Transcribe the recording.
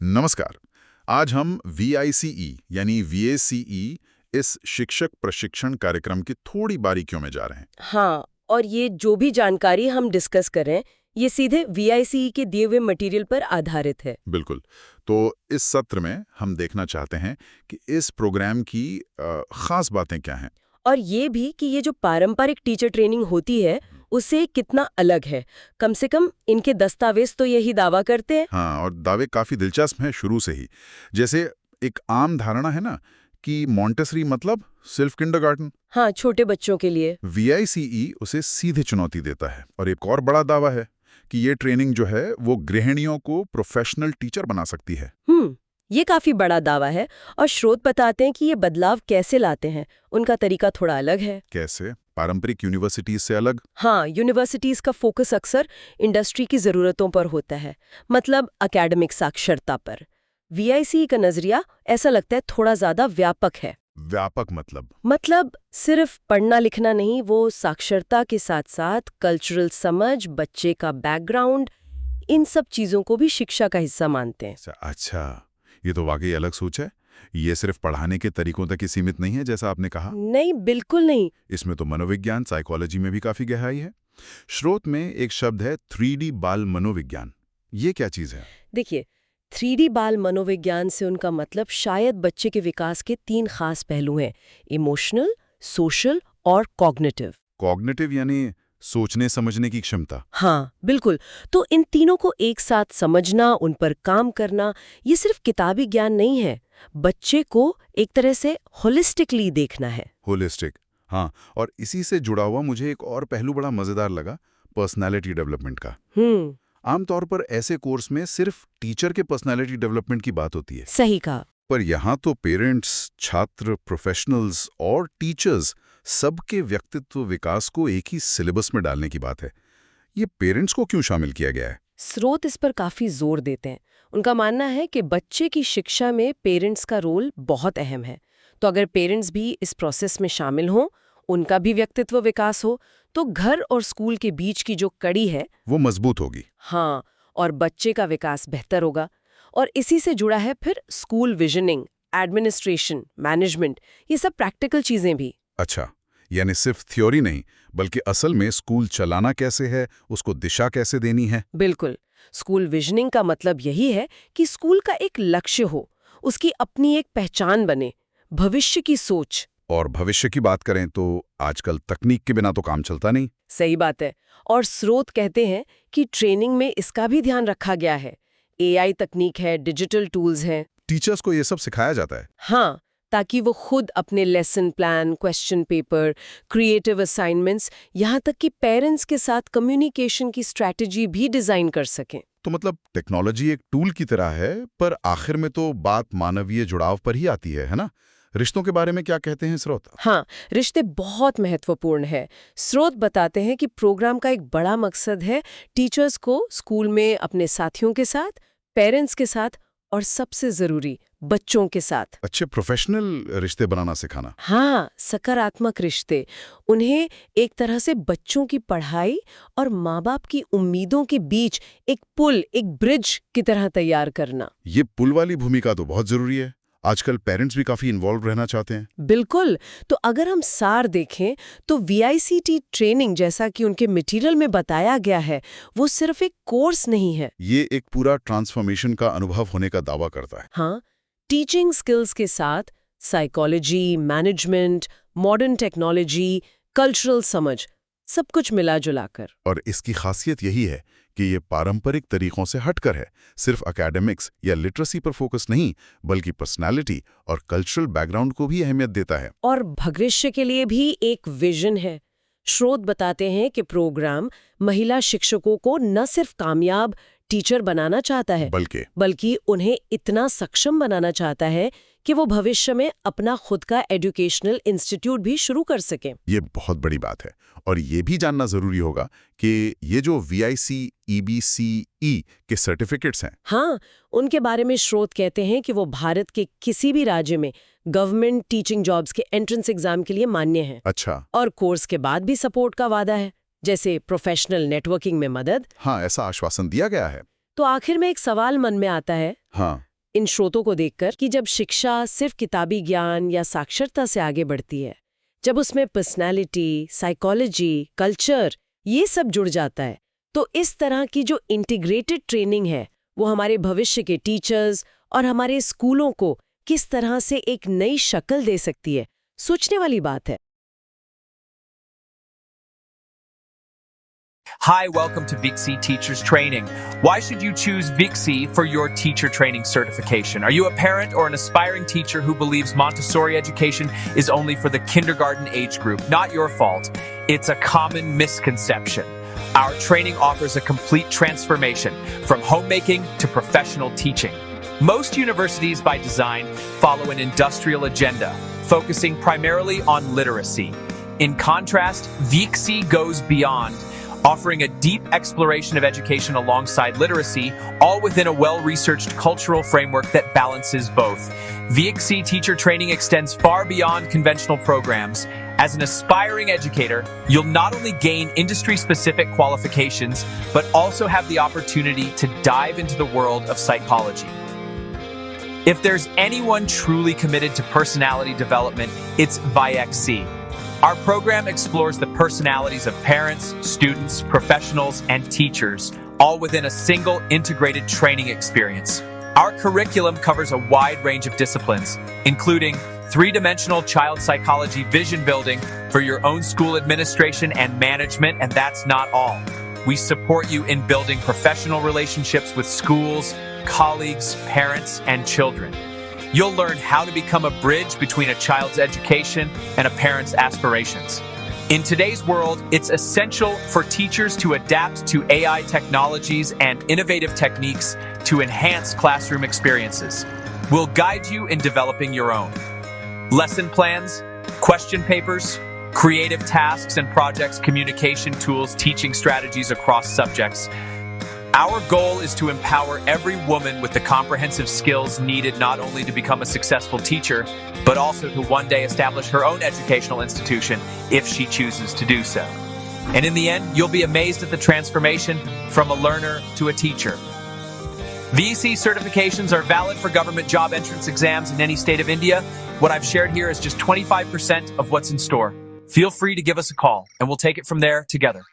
नमस्कार। आज हम VICE यानी VACE इस शिक्षक प्रशिक्षण कार्यक्रम की थोड़ी बारीकियों में जा रहे हैं। हाँ, और ये जो भी जानकारी हम डिस्कस कर रहे हैं, ये सीधे VICE के दिए हुए मटेरियल पर आधारित है। बिल्कुल। तो इस सत्र में हम देखना चाहते हैं कि इस प्रोग्राम की खास बातें क्या हैं। और ये भी कि ये जो पारंपरिक टीचर ट्रेनिंग होती है, उससे कितना अलग है। कम से कम इनके दस्तावेज तो यही दावा करते हैं। हाँ, और दावे काफी दिलचस्प हैं शुरू से ही। जैसे एक आम धारणा है ना कि मॉन्टेसरी मतलब सिर्फ किंडरगार्टन। हाँ, छोटे बच्चों के लिए। VICE उसे सीधे चुनौती देता है। और एक और बड़ा दावा है कि ये ट्रेनिंग जो है वो गृहिणियों को प्रोफेशनल टीचर बना सकती है। ये काफी बड़ा दावा है। और स्रोत बताते हैं कि ये बदलाव कैसे लाते हैं। उनका तरीका थोड़ा अलग है। कैसे? पारंपरिक यूनिवर्सिटीज से अलग? हाँ, यूनिवर्सिटीज का फोकस अक्सर इंडस्ट्री की जरूरतों पर होता है, मतलब एकेडमिक साक्षरता पर। VICE का नजरिया ऐसा लगता है थोड़ा ज्यादा व्यापक है। व्यापक मतलब? सिर्फ पढ़ना लिखना नहीं, वो साक्षरता के साथ साथ कल्चरल समझ, बच्चे का बैकग्राउंड, इन सब चीजों को भी शिक्षा का हिस्सा मानते हैं। अच्छा, ये तो वाकई अलग सोच है। ये सिर्फ पढ़ाने के तरीकों तक ही सीमित नहीं है जैसा आपने कहा। नहीं, बिल्कुल नहीं। इसमें तो मनोविज्ञान, साइकोलॉजी में भी काफी गहराई है। स्रोत में एक शब्द है 3D बाल मनोविज्ञान। ये क्या चीज है? देखिए, 3D बाल मनोविज्ञान से उनका मतलब शायद बच्चे के विकास के 3 खास पहलू हैं: इमोशनल, सोशल और कॉग्निटिव। कॉग्निटिव यानी सोचने समझने की क्षमता। हाँ, बिल्कुल। तो इन तीनों को एक साथ समझना, उन पर काम करना, ये सिर्फ किताबी ज्ञान नहीं है। बच्चे को एक तरह से होलिस्टिकली देखना है। होलिस्टिक, हाँ। और इसी से जुड़ा हुआ मुझे एक और पहलू बड़ा मजेदार लगा, पर्सनालिटी डेवलपमेंट का। आमतौर पर ऐसे कोर्स में सिर्फ टीचर के पर्सनालिटी डेवलपमेंट की बात होती है। सही कहा। पर यहाँ तो पेरेंट्स, छात्र, प्रोफेशनल्स और टीचर्स सबके व्यक्तित्व विकास को एक ही सिलेबस में डालने की बात है। ये पेरेंट्स को क्यों शामिल किया गया है? स्रोत इस पर काफी जोर देते हैं। उनका मानना है कि बच्चे की शिक्षा में पेरेंट्स का रोल बहुत अहम है। तो अगर पेरेंट्स भी इस प्रोसेस में शामिल हों, उनका भी व्यक्तित्व विकास हो, तो घर और स्कूल के बीच की जो कड़ी है वो मजबूत होगी। हाँ, और बच्चे का विकास बेहतर होगा। और इसी से जुड़ा है फिर स्कूल विजनिंग, एडमिनिस्ट्रेशन, मैनेजमेंट, ये सब प्रैक्टिकल चीजें भी। अच्छा, यानी सिर्फ थ्योरी नहीं, बल्कि असल में स्कूल चलाना कैसे है, उसको दिशा कैसे देनी है। बिल्कुल। स्कूल विजनिंग का मतलब यही है कि स्कूल का एक लक्ष्य हो, उसकी अपनी एक पहचान बने, भविष्य की सोच। और भविष्य की बात करें तो आजकल तकनीक के बिना तो काम चलता नहीं। सही बात है। और स्रोत कहते हैं कि ट्रेनिंग में इसका भी ध्यान रखा गया है। AI तकनीक है, डिजिटल टूल्स हैं। टीचर्स को ये सब सिखाया जाता है? हाँ, ताकि वो खुद अपने lesson plan, question paper, creative assignments, यहाँ तक कि पेरेंट्स के साथ कम्युनिकेशन की स्ट्रैटेजी भी डिजाइन कर सकें। तो मतलब टेक्नोलॉजी एक टूल की तरह है, पर आखिर में तो बात मानवीय जुड़ाव पर ही आती है ना? रिश्तों के बारे में क्या कहते हैं स्रोत? हाँ, रिश्ते बहुत महत्वपूर्ण है। स्रोत बताते हैं कि प्रोग्राम का एक बड़ा मकसद है टीचर्स को स्कूल में अपने साथियों के साथ, पेरेंट्स के साथ और सबसे जरूरी बच्चों के साथ अच्छे प्रोफेशनल रिश्ते बनाना सिखाना। हाँ, सकारात्मक रिश्ते। उन्हें एक तरह से बच्चों की पढ़ाई और माँ बाप की उम्मीदों के बीच एक पुल, एक ब्रिज की तरह तैयार करना। ये पुल वाली भूमिका तो बहुत जरूरी है। आजकल पेरेंट्स भी काफी इन्वॉल्व रहना चाहते हैं। बिल्कुल। तो अगर हम सार देखें तो VICT ट्रेनिंग, जैसा कि उनके मटेरियल में बताया गया है, वो सिर्फ एक कोर्स नहीं है। ये एक पूरा ट्रांसफॉर्मेशन का अनुभव होने का दावा करता है। हाँ, टीचिंग स्किल्स के साथ psychology, management, modern technology, cultural समझ, सब कुछ मिला जुला कर। और इसकी खासियत यही है कि ये पारंपरिक तरीकों से हटकर है। सिर्फ एकेडमिक्स या लिटरेसी पर फोकस नहीं, बल्कि पर्सनालिटी और कल्चरल बैकग्राउंड को भी अहमियत देता है। और भविष्य के लिए भी एक विजन है। स्रोत बताते हैं कि प्रोग्राम महिला शिक्षकों को न सिर्फ कामयाब टीचर बनाना चाहता है, बल्कि उन्हें इतना सक्षम बनाना चाहता है कि वो भविष्य में अपना खुद का एजुकेशनल इंस्टीट्यूट भी शुरू कर सकें। ये बहुत बड़ी बात है। और ये भी जानना जरूरी होगा कि ये जो VIC, EBCE के सर्टिफिकेट्स हैं, हाँ, उनके बारे में स्रोत कहते हैं कि वो भारत के किसी भी राज्य में गवर्नमेंट टीचिंग जॉब्स के एंट्रेंस एग्जाम के लिए मान्य हैं। अच्छा। और कोर्स के बाद भी सपोर्ट का वादा है, जैसे प्रोफेशनल नेटवर्किंग में मदद। हाँ, ऐसा आश्वासन दिया गया है। तो आखिर में एक सवाल मन में आता है। हाँ, इन स्रोतों को देखकर कि जब शिक्षा सिर्फ किताबी ज्ञान या साक्षरता से आगे बढ़ती है, जब उसमें पर्सनैलिटी, साइकोलॉजी, कल्चर ये सब जुड़ जाता है, तो इस तरह की जो इंटीग्रेटेड ट्रेनिंग है वो हमारे भविष्य के टीचर्स और हमारे स्कूलों को किस तरह से एक नई शक्ल दे सकती है, सोचने वाली बात है। Hi, welcome to VIXI Teachers Training. Why should you choose VIXI for your teacher training certification? Are you a parent or an aspiring teacher who believes Montessori education is only for the kindergarten age group? Not your fault. It's a common misconception. Our training offers a complete transformation from homemaking to professional teaching. Most universities by design follow an industrial agenda, focusing primarily on literacy. In contrast, VIXI goes beyond, offering a deep exploration of education alongside literacy, all within a well-researched cultural framework that balances both. VIXI teacher training extends far beyond conventional programs. As an aspiring educator, you'll not only gain industry-specific qualifications, but also have the opportunity to dive into the world of psychology. If there's anyone truly committed to personality development, it's VIXI. Our program explores the personalities of parents, students, professionals, and teachers, all within a single integrated training experience. Our curriculum covers a wide range of disciplines, including three-dimensional child psychology vision building for your own school administration and management, and that's not all. We support you in building professional relationships with schools, colleagues, parents, and children. You'll learn how to become a bridge between a child's education and a parent's aspirations. In today's world, it's essential for teachers to adapt to AI technologies and innovative techniques to enhance classroom experiences. We'll guide you in developing your own. Lesson plans, question papers, creative tasks and projects, communication tools, teaching strategies across subjects. Our goal is to empower every woman with the comprehensive skills needed not only to become a successful teacher, but also to one day establish her own educational institution if she chooses to do so. And in the end, you'll be amazed at the transformation from a learner to a teacher. VEC certifications are valid for government job entrance exams in any state of India. What I've shared here is just 25% of what's in store. Feel free to give us a call, and we'll take it from there together.